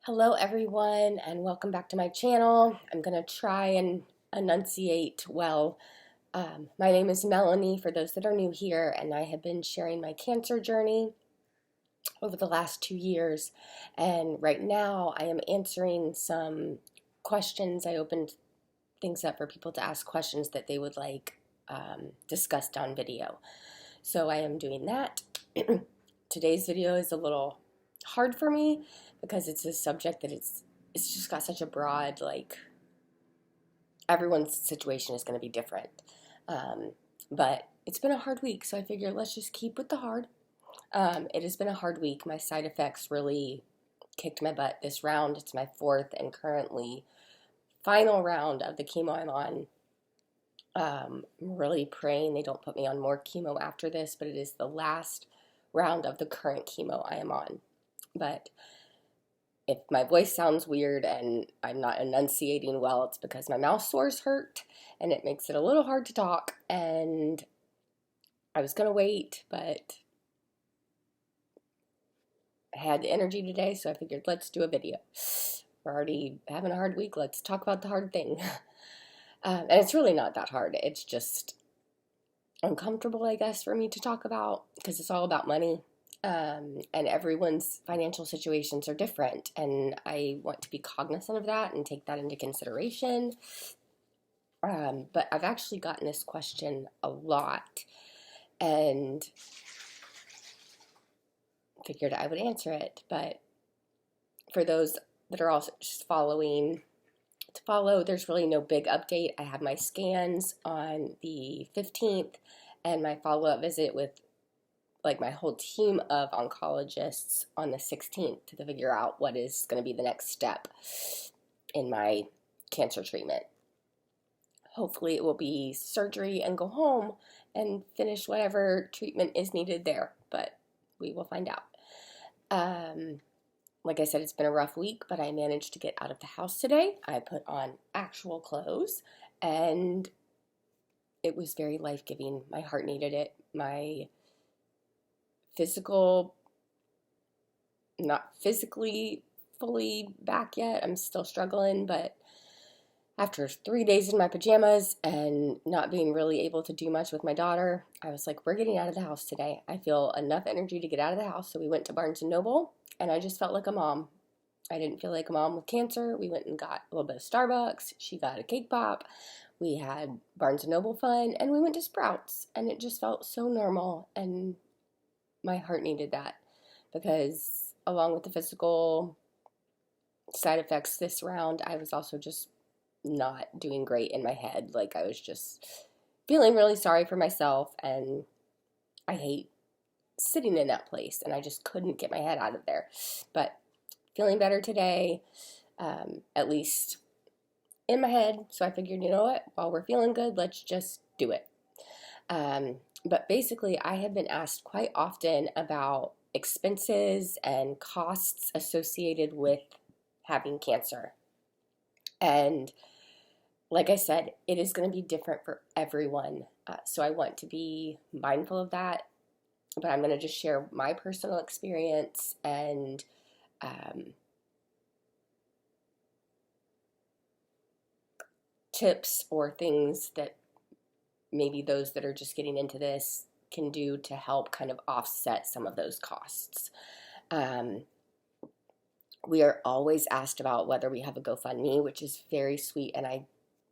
Hello everyone and welcome back to my channel. I'm going to try and enunciate well. My name is Melanie for those that are new here, and I have been sharing my cancer journey over the last 2 years, and right now I am answering some questions. I opened things up for people to ask questions that they would like discussed on video. So I am doing that. Today's video is a little hard for me because it's a subject that it's just got such a broad, like, everyone's situation is going to be different. But it's been a hard week, so I figured let's just keep with the hard. It has been a hard week. My side effects really kicked my butt this round. It's my fourth and currently final round of the chemo I'm on. I'm really praying they don't put me on more chemo after this, but it is the last round of the current chemo I am on. But if my voice sounds weird and I'm not enunciating well, it's because my mouth sores hurt and it makes it a little hard to talk. And I was going to wait, but I had the energy today, so I figured let's do a video. We're already having a hard week. Let's talk about the hard thing. And it's really not that hard. It's just uncomfortable, I guess, for me to talk about because it's all about money. And everyone's financial situations are different, and I want to be cognizant of that and take that into consideration. But I've actually gotten this question a lot, and figured I would answer it. But for those that are also just to follow, there's really no big update. I had my scans on the 15th, and my follow-up visit with my whole team of oncologists on the 16th to figure out what is going to be the next step in my cancer treatment. Hopefully it will be surgery and go home and finish whatever treatment is needed there, but we will find out. Like I said, it's been a rough week, but I managed to get out of the house today. I put on actual clothes, and it was very life-giving. My heart needed it. My physical, not physically fully back yet. I'm still struggling, but after 3 days in my pajamas and not being really able to do much with my daughter, I was like, we're getting out of the house today. I feel enough energy to get out of the house. So we went to Barnes & Noble, and I just felt like a mom. I didn't feel like a mom with cancer. We went and got a little bit of Starbucks. She got a cake pop. We had Barnes & Noble fun, and we went to Sprouts, and it just felt so normal, and my heart needed that because along with the physical side effects this round, I was also just not doing great in my head. Like, I was just feeling really sorry for myself, and I hate sitting in that place, and I just couldn't get my head out of there. But feeling better today, at least in my head. So I figured, you know what, while we're feeling good, let's just do it. But basically, I have been asked quite often about expenses and costs associated with having cancer. And like I said, it is going to be different for everyone. So I want to be mindful of that. But I'm going to just share my personal experience and tips or things that maybe those that are just getting into this can do to help kind of offset some of those costs. We are always asked about whether we have a GoFundMe, which is very sweet, and I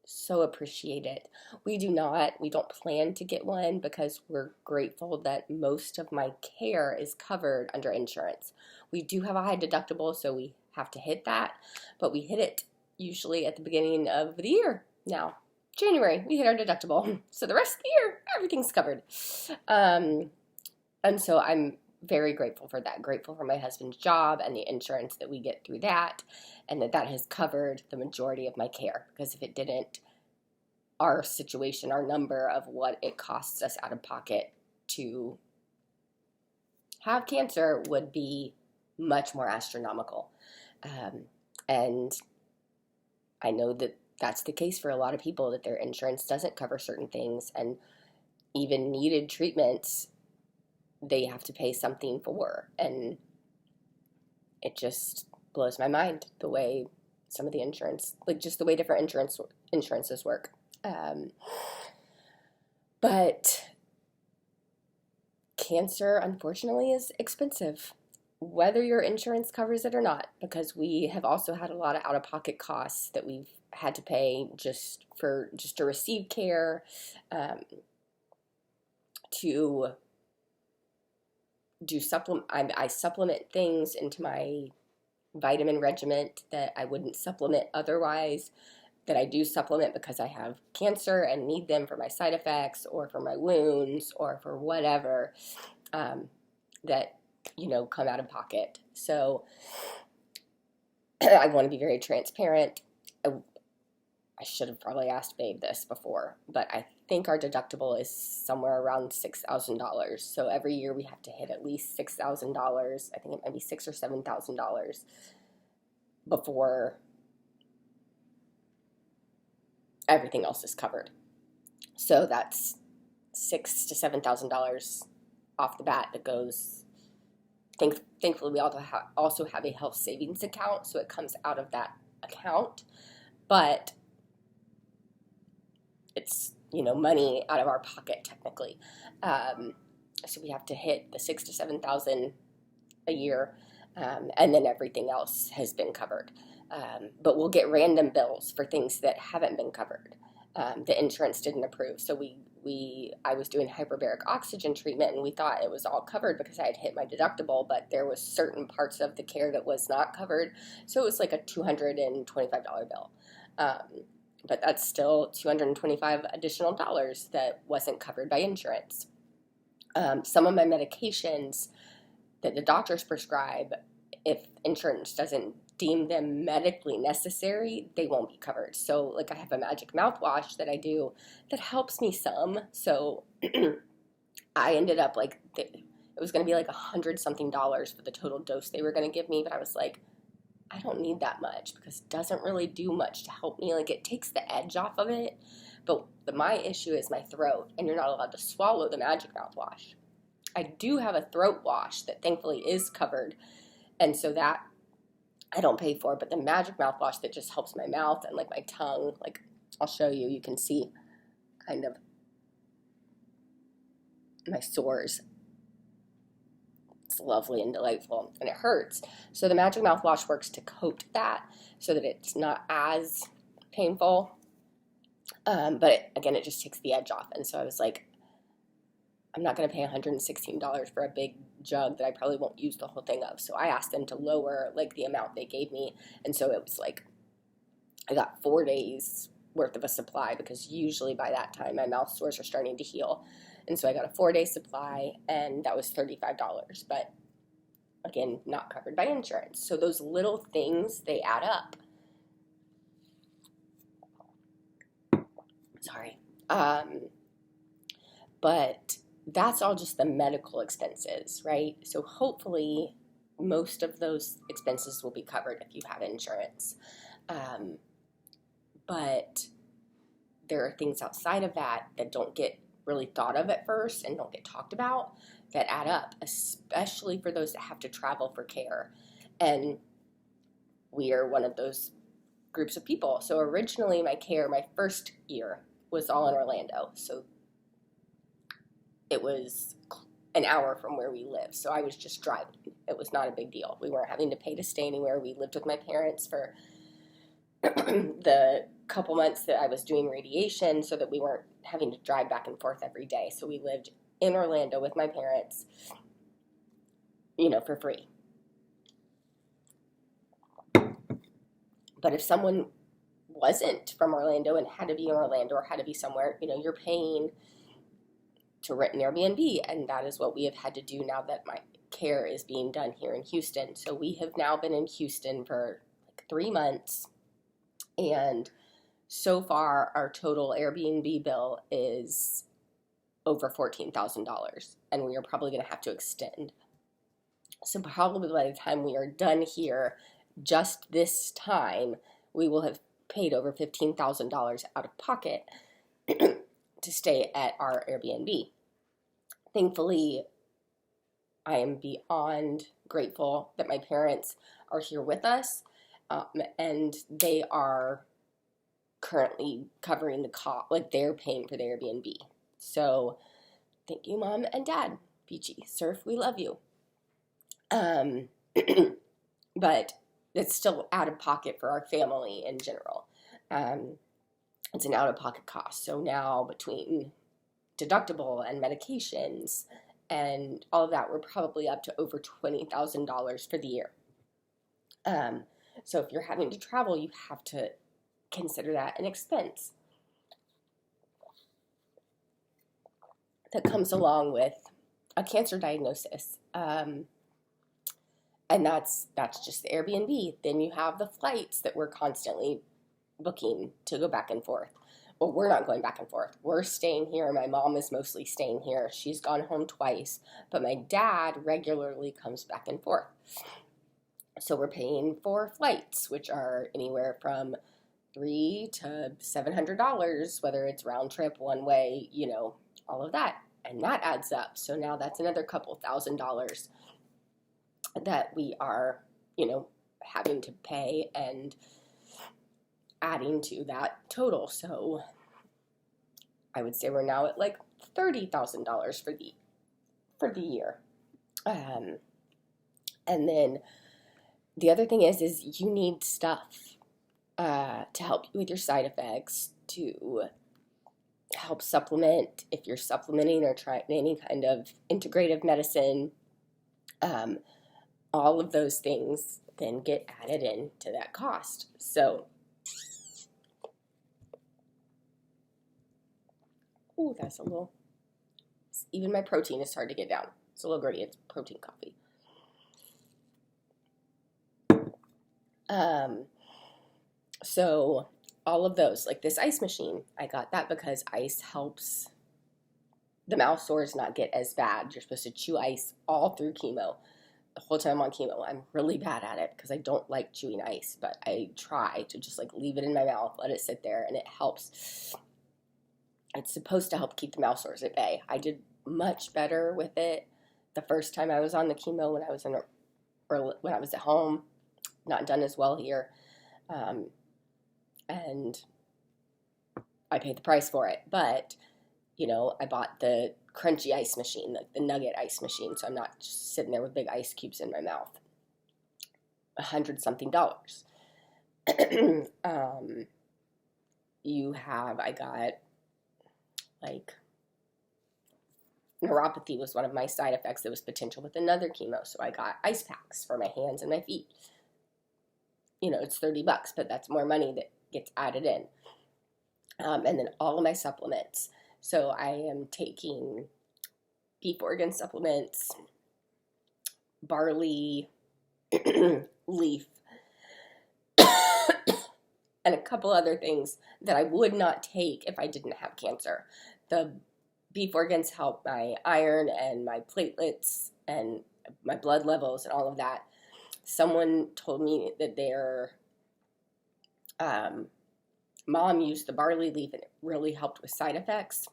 so appreciate it. We don't plan to get one because we're grateful that most of my care is covered under insurance. We do have a high deductible, so we have to hit that, but we hit it usually at the beginning of the year. Now, January, we hit our deductible. So the rest of the year, everything's covered. And so I'm very grateful for that. Grateful for my husband's job and the insurance that we get through that, and that has covered the majority of my care. Because if it didn't, our situation, our number of what it costs us out of pocket to have cancer would be much more astronomical. And I know that that's the case for a lot of people, that their insurance doesn't cover certain things, and even needed treatments they have to pay something for, and it just blows my mind the way some of the insurance, like just the way different insurances work. But cancer, unfortunately, is expensive, whether your insurance covers it or not, because we have also had a lot of out-of-pocket costs that we've had to pay just to receive care, to do I supplement things into my vitamin regimen that I wouldn't supplement otherwise, that I do supplement because I have cancer and need them for my side effects or for my wounds or for whatever, that, come out of pocket. So I want to be very transparent. I should have probably asked Babe this before, but I think our deductible is somewhere around $6,000. So every year we have to hit at least $6,000. I think it might be $6,000 or $7,000 before everything else is covered. So that's $6,000 to $7,000 off the bat that goes. Thankfully, we also have a health savings account, so it comes out of that account. But it's, money out of our pocket technically. So we have to hit the $6,000 to $7,000 a year, and then everything else has been covered. But we'll get random bills for things that haven't been covered. The insurance didn't approve. So I was doing hyperbaric oxygen treatment, and we thought it was all covered because I had hit my deductible, but there was certain parts of the care that was not covered. So it was like a $225 bill. But that's still $225 additional dollars that wasn't covered by insurance. Some of my medications that the doctors prescribe, if insurance doesn't deem them medically necessary, they won't be covered. So like I have a magic mouthwash that I do that helps me some. So I ended up it was going to be like $100-something for the total dose they were going to give me. But I was like, I don't need that much because it doesn't really do much to help me. Like, it takes the edge off of it. But my issue is my throat, and you're not allowed to swallow the magic mouthwash. I do have a throat wash that thankfully is covered, and so that I don't pay for. But the magic mouthwash that just helps my mouth and like my tongue, like I'll show you, you can see kind of my sores. It's lovely and delightful, and it hurts. So the magic mouthwash works to coat that so that it's not as painful. But again, it just takes the edge off. And so I was like, I'm not going to pay $116 for a big jug that I probably won't use the whole thing of. So I asked them to lower like the amount they gave me. And so it was like, I got 4 days worth of a supply, because usually by that time my mouth sores are starting to heal. And so I got a 4-day supply, and that was $35. But again, not covered by insurance. So those little things, they add up. Sorry. But that's all just the medical expenses, right? So hopefully most of those expenses will be covered if you have insurance. But there are things outside of that that don't get really thought of at first and don't get talked about that add up, especially for those that have to travel for care. And we are one of those groups of people. So originally my first year was all in Orlando. So it was an hour from where we live. So I was just driving. It was not a big deal. We weren't having to pay to stay anywhere. We lived with my parents for the couple months that I was doing radiation, so that we weren't having to drive back and forth every day. So we lived in Orlando with my parents, for free. But if someone wasn't from Orlando and had to be in Orlando or had to be somewhere, you're paying to rent an Airbnb, and that is what we have had to do now that my care is being done here in Houston. So we have now been in Houston for 3 months, and so far our total Airbnb bill is over $14,000, and we are probably going to have to extend. So probably by the time we are done here, just this time, we will have paid over $15,000 out of pocket to stay at our Airbnb. Thankfully, I am beyond grateful that my parents are here with us, and they are currently covering the cost, like they're paying for the Airbnb. So thank you, Mom and Dad. Peachy, Surf, we love you. But it's still out of pocket for our family in general. It's an out-of-pocket cost. So now between deductible and medications and all of that, we're probably up to over $20,000 for the year. So if you're having to travel, you have to consider that an expense that comes along with a cancer diagnosis. And that's just the Airbnb. Then you have the flights that we're constantly booking to go back and forth. Well, we're not going back and forth. We're staying here. My mom is mostly staying here. She's gone home twice, but my dad regularly comes back and forth. So we're paying for flights, which are anywhere from $300 to $700, whether it's round trip, one way, all of that. And that adds up. So now that's another couple $1,000s that we are, having to pay and adding to that total. So I would say we're now at like $30,000 for the year. And then the other thing is you need stuff to help you with your side effects, to help supplement if you're supplementing or trying any kind of integrative medicine. All of those things then get added into that cost. So, that's a little, even my protein is hard to get down. It's a little gritty. It's protein coffee. So all of those, like this ice machine, I got that because ice helps the mouth sores not get as bad. You're supposed to chew ice all through chemo. The whole time I'm on chemo, I'm really bad at it because I don't like chewing ice, but I try to just like leave it in my mouth, let it sit there, and it helps. It's supposed to help keep the mouth sores at bay. I did much better with it the first time I was on the chemo when I was when I was at home. Not done as well here. And I paid the price for it. But, I bought the crunchy ice machine, the nugget ice machine, so I'm not just sitting there with big ice cubes in my mouth. $100-something. I got, like, neuropathy was one of my side effects that was potential with another chemo, so I got ice packs for my hands and my feet. It's $30, but that's more money that gets added in. And then all of my supplements. So I am taking beef organ supplements, barley, leaf, and a couple other things that I would not take if I didn't have cancer. The beef organs help my iron and my platelets and my blood levels and all of that. Someone told me that their mom used the barley leaf and it really helped with side effects.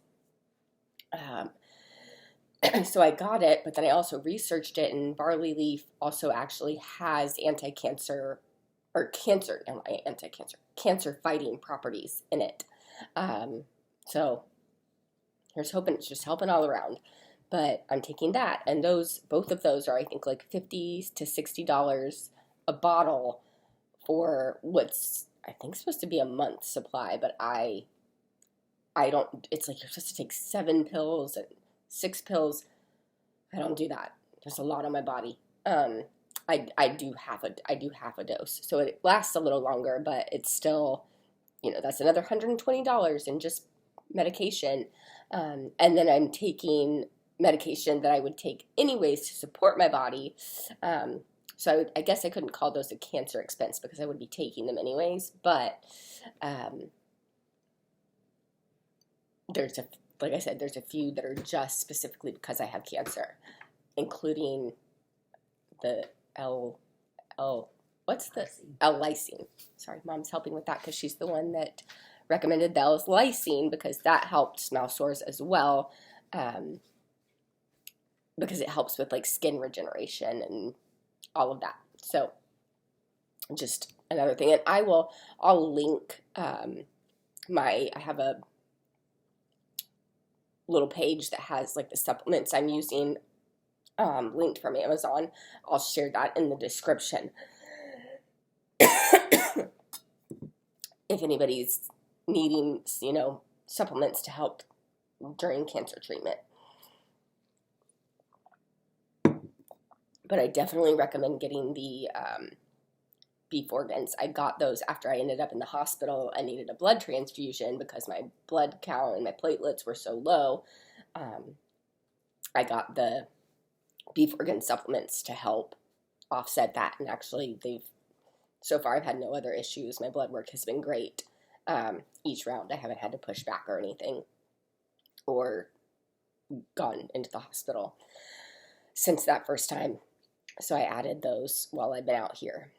So I got it, but then I also researched it, and barley leaf also actually has cancer fighting properties in it. So here's hoping it's just helping all around. But I'm taking that, and both of those are, I think, like $50 to $60 a bottle for what's, I think, supposed to be a month's supply, but I don't, it's like you're supposed to take 7 pills and 6 pills. I don't do that. There's a lot on my body. I do half a dose, so it lasts a little longer, but it's still, that's another $120 in just medication. And then I'm taking medication that I would take anyways to support my body. So I guess I couldn't call those a cancer expense because I would be taking them anyways. But like I said, there's a few that are just specifically because I have cancer, including the L-lysine. Sorry, Mom's helping with that because she's the one that recommended the L-lysine because that helped mouth sores as well. because it helps with like skin regeneration and all of that. So just another thing. And I'll link I have a little page that has like the supplements I'm using linked from Amazon. I'll share that in the description if anybody's needing, supplements to help during cancer treatment. But I definitely recommend getting the beef organs. I got those after I ended up in the hospital. I needed a blood transfusion because my blood count and my platelets were so low. I got the beef organ supplements to help offset that. And actually, so far I've had no other issues. My blood work has been great. Each round I haven't had to push back or anything or gone into the hospital since that first time. So I added those while I've been out here.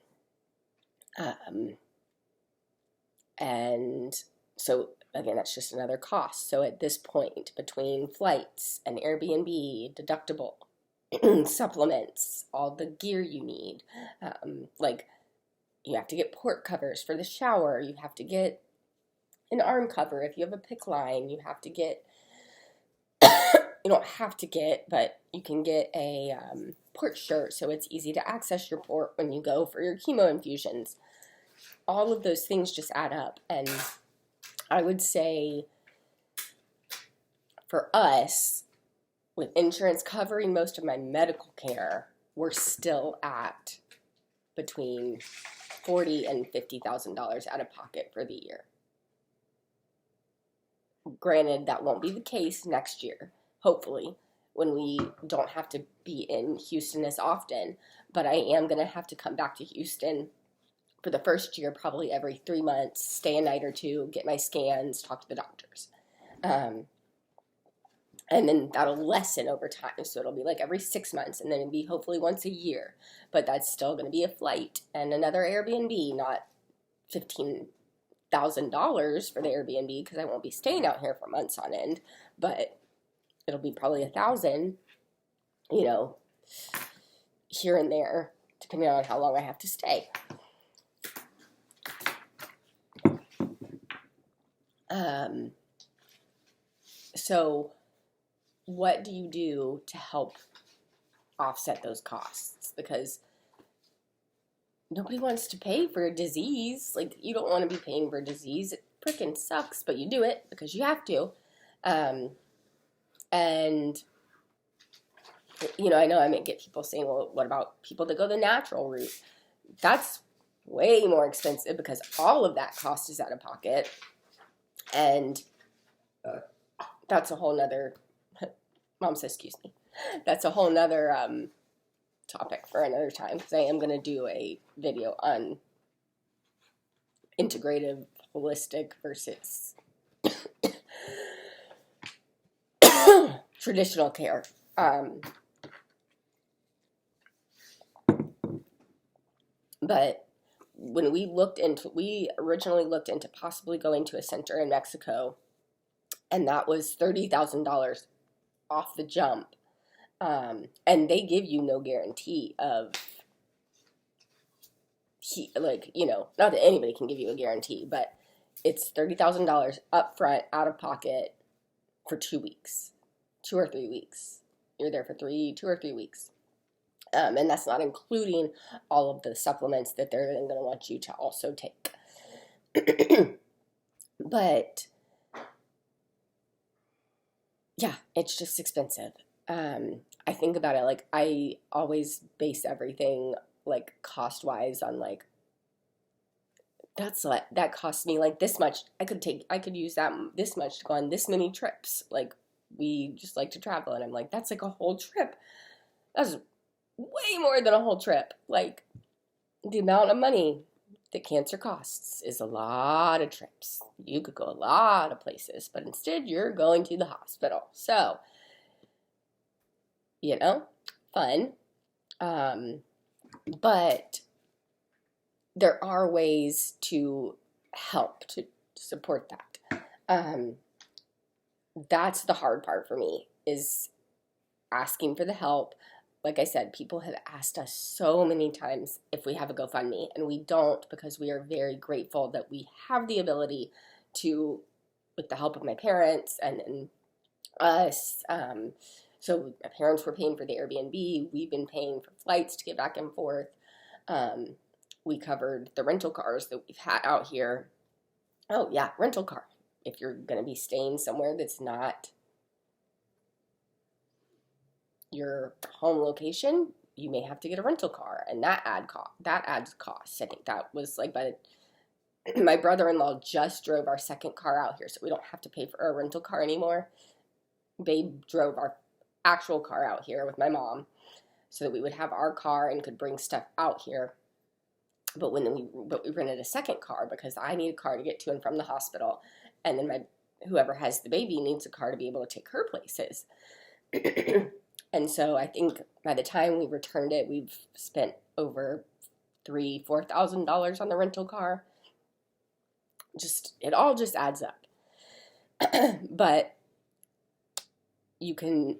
And so again, that's just another cost. So at this point, between flights and Airbnb, deductible, supplements, all the gear you need, like you have to get port covers for the shower, you have to get an arm cover if you have a PICC line, you have to get, you don't have to get, but you can get a port shirt so it's easy to access your port when you go for your chemo infusions. All of those things just add up. And I would say for us, with insurance covering most of my medical care, we're still at between $40,000 and $50,000 out of pocket for the year. Granted, that won't be the case next year, hopefully, when we don't have to be in Houston as often. But I am going to have to come back to Houston for the first year, probably every 3 months, stay a night or two, get my scans, talk to the doctors. And then that'll lessen over time. So it'll be like every 6 months, and then it'll be hopefully once a year. But that's still going to be a flight and another Airbnb, not $15,000 for the Airbnb because I won't be staying out here for months on end. But it'll be probably $1,000, here and there, depending on how long I have to stay. So what do you do to help offset those costs? Because nobody wants to pay for a disease. Like, you don't want to be paying for a disease. It freaking sucks, but you do it because you have to. And, I know I may get people saying, well, what about people that go the natural route? That's way more expensive because all of that cost is out of pocket. And that's a whole nother, Mom says, excuse me. That's a whole nother topic for another time because I am going to do a video on integrative, holistic versus traditional care. But when we originally looked into possibly going to a center in Mexico, and that was $30,000 off the jump. And they give you no guarantee of, not that anybody can give you a guarantee, but it's $30,000 up front, out of pocket for 2 weeks, 2 or 3 weeks. You're there for 2 or 3 weeks. And that's not including all of the supplements that they're then going to want you to also take. But yeah, it's just expensive. I think about it, like, I always base everything, like, cost-wise on, like, that cost me, like, this much. I could use this much to go on this many trips. Like, we just like to travel, and I'm like, that's like a whole trip. That's way more than a whole trip. Like, the amount of money that cancer costs is a lot of trips. You could go a lot of places, but instead you're going to the hospital. So, fun. But there are ways to help to support that. That's the hard part for me, is asking for the help. Like I said, people have asked us so many times if we have a GoFundMe, and we don't, because we are very grateful that we have the ability to, with the help of my parents and us. So my parents were paying for the Airbnb. We've been paying for flights to get back and forth. We covered the rental cars that we've had out here. Oh yeah, rental car. If you're going to be staying somewhere that's not your home location, you may have to get a rental car, and that adds costs. I think that was like my brother-in-law just drove our second car out here, so we don't have to pay for a rental car anymore. Babe drove our actual car out here with my mom, so that we would have our car and could bring stuff out here. But we rented a second car because I need a car to get to and from the hospital, and then whoever has the baby needs a car to be able to take her places. And so I think by the time we returned it, we've spent over $4,000 on the rental car. It all just adds up. But you can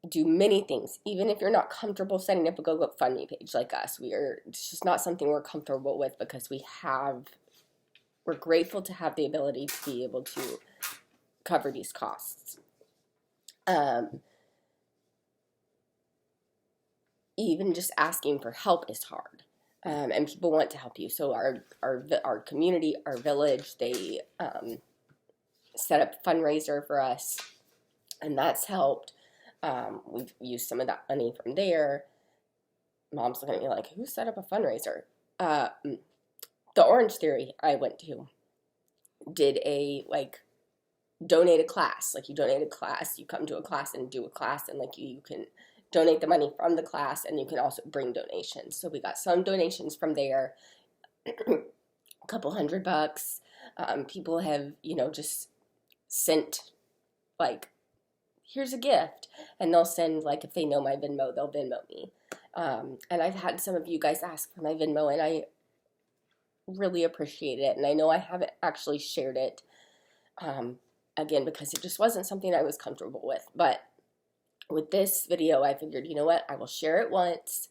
do many things, even if you're not comfortable setting up a GoFundMe page like us. It's just not something we're comfortable with, because we're grateful to have the ability to be able to cover these costs. Even just asking for help is hard, and people want to help you. So our community, our village, they set up a fundraiser for us, and that's helped. We've used some of that money from there. Mom's looking at me like, who set up a fundraiser? The Orange Theory I went to did donate a class. Like, you donate a class, you come to a class and do a class, and like you can donate the money from the class, and you can also bring donations. So we got some donations from there, a couple $100. People have, just sent, like, here's a gift, and they'll send, like, if they know my Venmo, they'll Venmo me. And I've had some of you guys ask for my Venmo, and I really appreciate it. And I know I haven't actually shared it, again, because it just wasn't something I was comfortable with. But with this video, I figured, you know what, I will share it once,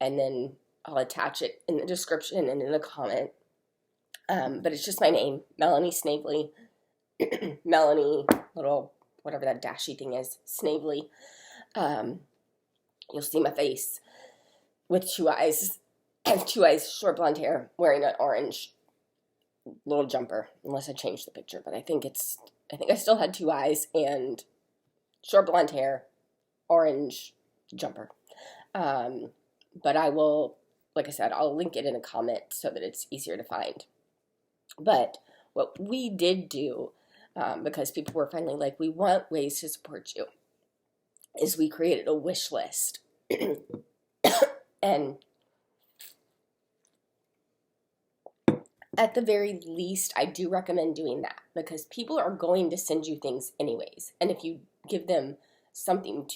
and then I'll attach it in the description and in the comment. But it's just my name, Melanie Snavely. Melanie, little, whatever that dashy thing is, Snavely. You'll see my face with two eyes. I have two eyes, short blonde hair, wearing an orange little jumper, unless I changed the picture. But I think I still had two eyes and short blonde hair, orange jumper. But I will, like I said, I'll link it in a comment so that it's easier to find. But what we did do, because people were finally like, we want ways to support you, is we created a wish list. And at the very least, I do recommend doing that, because people are going to send you things anyways. And if you give them something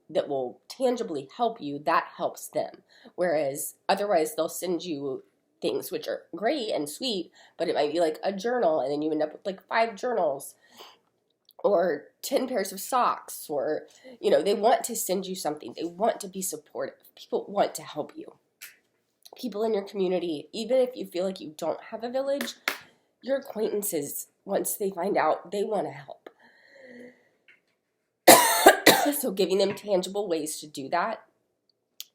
that will tangibly help you, that helps them. Whereas otherwise they'll send you things which are great and sweet, but it might be like a journal, and then you end up with like 5 journals or 10 pairs of socks, or, they want to send you something. They want to be supportive. People want to help you. People in your community, even if you feel like you don't have a village, your acquaintances, once they find out, they want to help. So giving them tangible ways to do that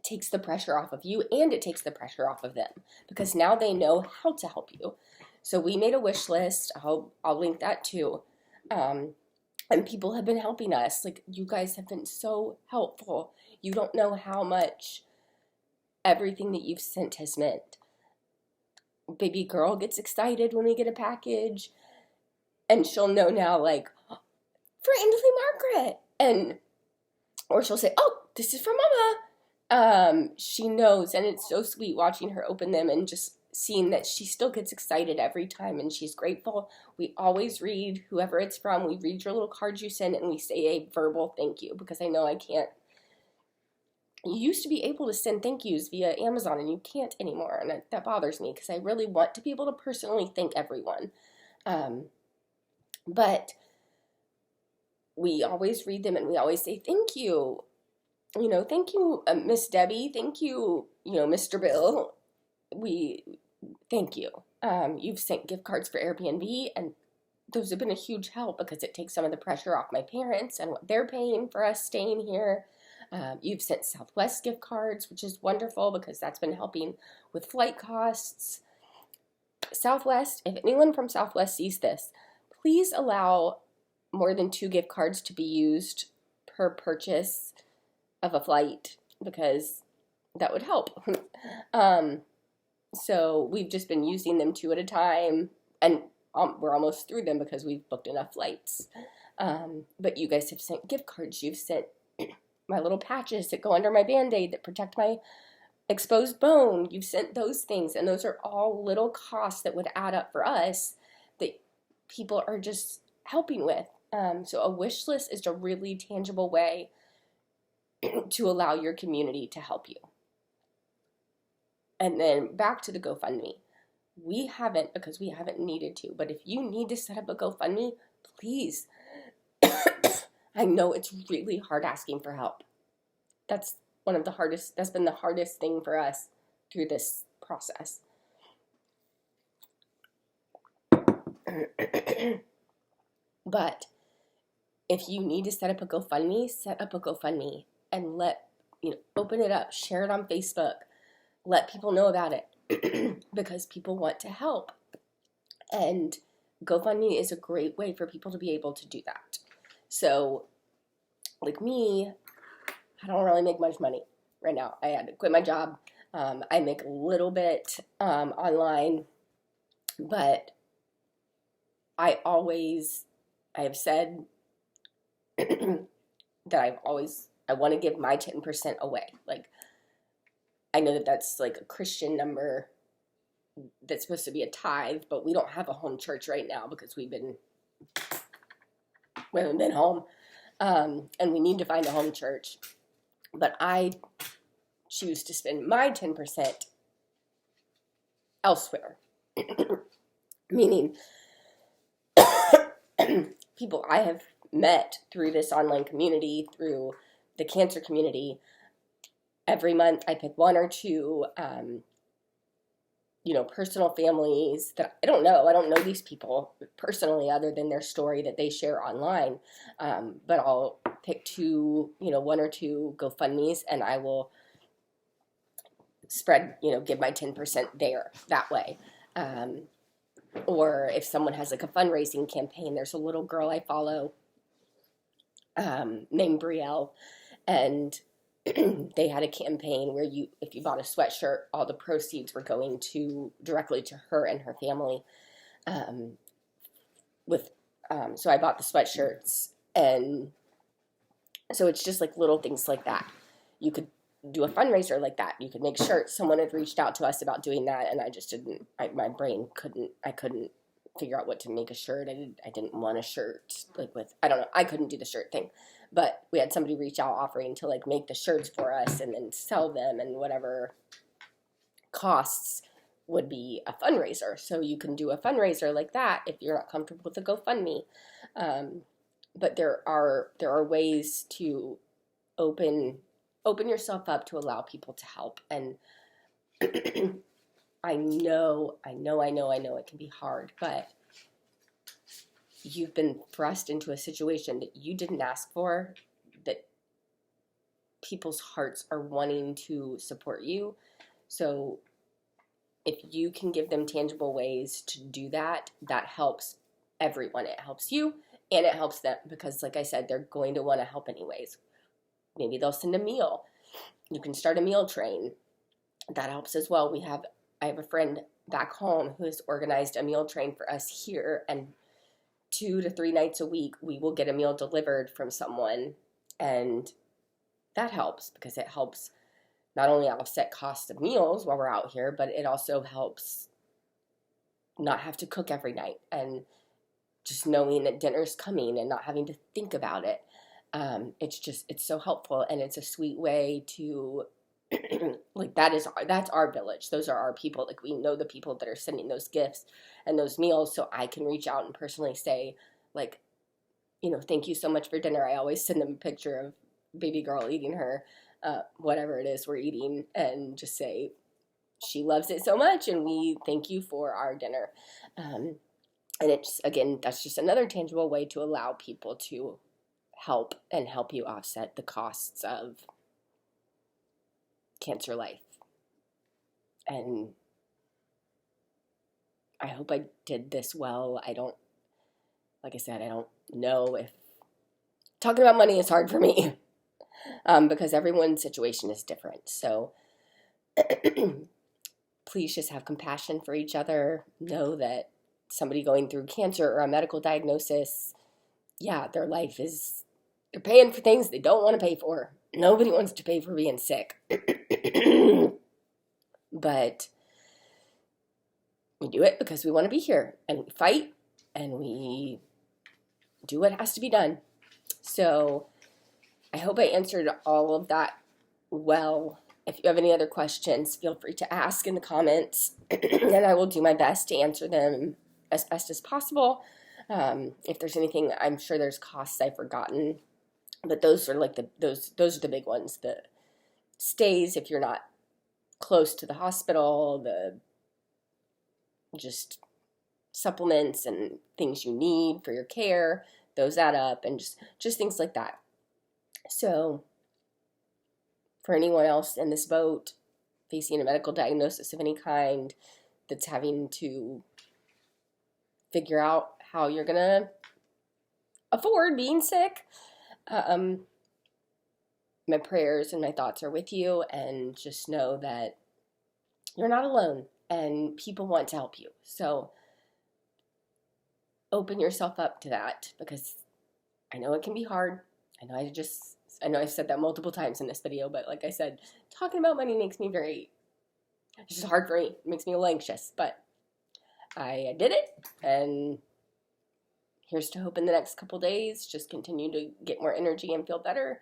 takes the pressure off of you, and it takes the pressure off of them, because now they know how to help you. So we made a wish list. I'll link that too. And people have been helping us. Like, you guys have been so helpful. You don't know how much everything that you've sent has meant. Baby girl gets excited when we get a package, and she'll know now, like, for Ansley Margaret, or she'll say, oh, this is from Mama. She knows, and it's so sweet watching her open them and just seeing that she still gets excited every time, and she's grateful. We always read, whoever it's from, we read your little cards you send, and we say a verbal thank you, because I know I can't. You used to be able to send thank yous via Amazon, and you can't anymore, and that bothers me, because I really want to be able to personally thank everyone. But we always read them, and we always say thank you. Thank you, Miss Debbie. Thank you, Mr. Bill. We thank you. You've sent gift cards for Airbnb, and those have been a huge help because it takes some of the pressure off my parents and what they're paying for us staying here. You've sent Southwest gift cards, which is wonderful because that's been helping with flight costs. Southwest, if anyone from Southwest sees this, please allow more than 2 gift cards to be used per purchase of a flight because that would help. So we've just been using them 2 at a time, and we're almost through them because we've booked enough flights. But you guys have sent gift cards. You've sent my little patches that go under my Band-Aid that protect my exposed bone. You've sent those things, and those are all little costs that would add up for us that people are just helping with. So a wish list is a really tangible way to allow your community to help you. And then back to the GoFundMe. We haven't because we haven't needed to, but if you need to set up a GoFundMe, please. I know it's really hard asking for help. That's been the hardest thing for us through this process. But if you need to set up a GoFundMe and open it up, share it on Facebook, let people know about it because people want to help. And GoFundMe is a great way for people to be able to do that. So, like me, I don't really make much money right now. I had to quit my job. I make a little bit online, but I have said that I want to give my 10% away. Like, I know that that's like a Christian number that's supposed to be a tithe, but we don't have a home church right now because we haven't been home, and we need to find a home church. But I choose to spend my 10% elsewhere, meaning people I have met through this online community, through the cancer community. Every month I pick 1 or 2, personal families that I don't know. I don't know these people personally other than their story that they share online. But I'll pick 2, 1 or 2 GoFundMes, and I will spread, give my 10% there that way. Or if someone has like a fundraising campaign, there's a little girl I follow named Brielle, and they had a campaign where if you bought a sweatshirt, all the proceeds were going directly to her and her family. So I bought the sweatshirts, and so it's just like little things like that. You could do a fundraiser like that. You could make shirts. Someone had reached out to us about doing that, and I just didn't. My brain couldn't figure out what to make a shirt. I didn't want a shirt I don't know. I couldn't do the shirt thing. But we had somebody reach out offering to make the shirts for us and then sell them, and whatever costs would be a fundraiser. So you can do a fundraiser like that if you're not comfortable with a GoFundMe. But there are ways to open yourself up to allow people to help. And I know it can be hard, but you've been thrust into a situation that you didn't ask for, that people's hearts are wanting to support you. So if you can give them tangible ways to do that, that helps everyone. It helps you and it helps them because, like I said, they're going to want to help anyways. Maybe they'll send a meal. You can start a meal train. That helps as well. I have a friend back home who has organized a meal train for us here, and 2 to 3 nights a week, we will get a meal delivered from someone, and that helps because it helps not only offset cost of meals while we're out here, but it also helps not have to cook every night and just knowing that dinner's coming and not having to think about it. It's so helpful, and it's a sweet way to that's our village. Those are our people. We know the people that are sending those gifts and those meals, so I can reach out and personally say, thank you so much for dinner. I always send them a picture of baby girl eating her whatever it is we're eating, and just say she loves it so much and we thank you for our dinner. And it's, again, that's just another tangible way to allow people to help you offset the costs of cancer life. And I hope I did this well. Like I said, I don't know if talking about money is hard for me because everyone's situation is different. So please just have compassion for each other. Know that somebody going through cancer or a medical diagnosis, yeah, their life is, they're paying for things they don't want to pay for. Nobody wants to pay for being sick. But we do it because we want to be here, and we fight, and we do what has to be done. So I hope I answered all of that well. If you have any other questions, feel free to ask in the comments, and I will do my best to answer them as best as possible. If there's anything, I'm sure there's costs I've forgotten, but those are like those are the big ones. The stays, if you're not close to the hospital, the just supplements and things you need for your care, those add up, and just things like that. So for anyone else in this boat facing a medical diagnosis of any kind that's having to figure out how you're going to afford being sick, my prayers and my thoughts are with you, and just know that you're not alone and people want to help you. So open yourself up to that, because I know it can be hard. I know I've said that multiple times in this video, but like I said, talking about money makes me it's just hard for me. It makes me a little anxious, but I did it, and here's to hope in the next couple days, just continue to get more energy and feel better,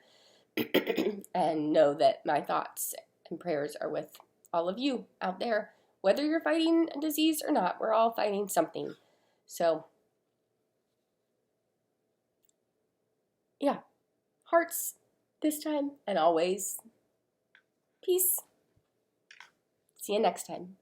and know that my thoughts and prayers are with all of you out there. Whether you're fighting a disease or not, we're all fighting something. So, yeah, hearts this time, and always peace. See you next time.